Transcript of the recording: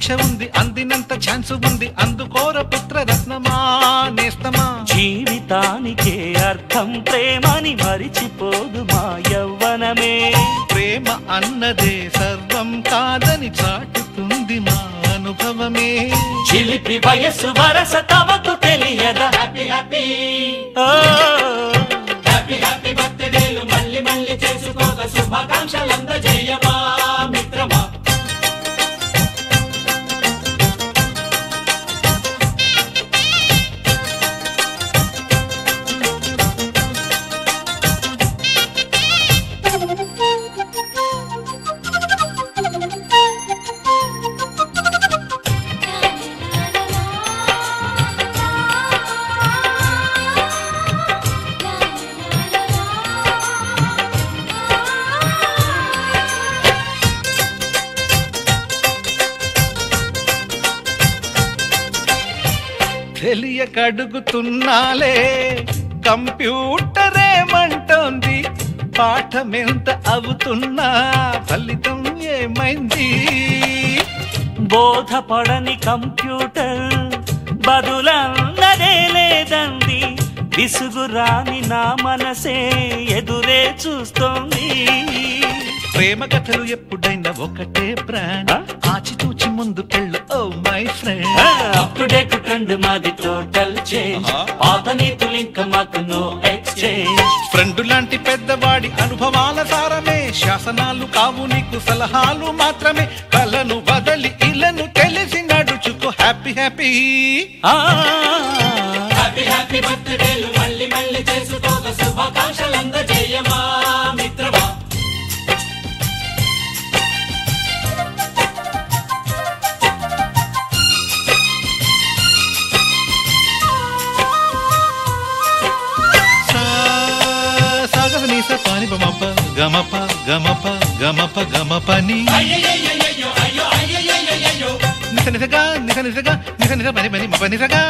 శిక్ష ఉంది, అందినంత ఛాన్స్ ఉంది, అందుకోర పుత్ర రత్నమా నేస్తమా. జీవితానికే అర్థం ప్రేమని మరిచిపోదు మా యవ్వనమే. ప్రేమ అన్నదే సర్వం కాదని చాటుతుంది మా అనుభవమే. చిలిపి వయస్సు వరస తమకు తెలియదా. హ్యాపీ హ్యాపీ హ్యాపీ హ్యాపీ బర్త్డేలు మళ్ళీ మళ్ళీ చేసుకోక శుభాకాంక్షలందజేయమా మిత్రమా. తెలియక అడుగుతున్నాలే కంప్యూటరేమంటోంది, పాఠమెంత అవుతున్నా ఫలితం ఏమైంది. బోధపడని కంప్యూటర్ బదులన్నదే లేదండి, విసుగురాని నా మనసే ఎదురే చూస్తోంది. ప్రేమ కథలు ఎప్పుడైనా ఒకటే బ్రాండ్, ఆచితూచి ముందుకెళ్ళు ఓ మై ఫ్రెండ్. అప్పుడేట్ ట్రెండ్ మాది టోటల్ చేంజ్, పాత నీతులు ఇంకా మాకు నో ఎక్స్చేంజ్. ఫ్రెండ్ లాంటి పెద్దవాడి అనుభవాల సారమే, శాసనాలు కావు నీకు సలహాలు మాత్రమే. కలను వదలి ఇలను తెలిసి నడుచుకో హ్యాపీ హ్యాపీ హ్యాపీ హ్యాపీ బర్త్డేలు మళ్ళీ మళ్ళీ చేసుకోక శుభాకాంక్షలందజేయమా మిత్రమా. పాని బమప గమప గమప గమప గమపని నిస నిసగా నిస నిసగా నిస నిస పని పని మప నిసగా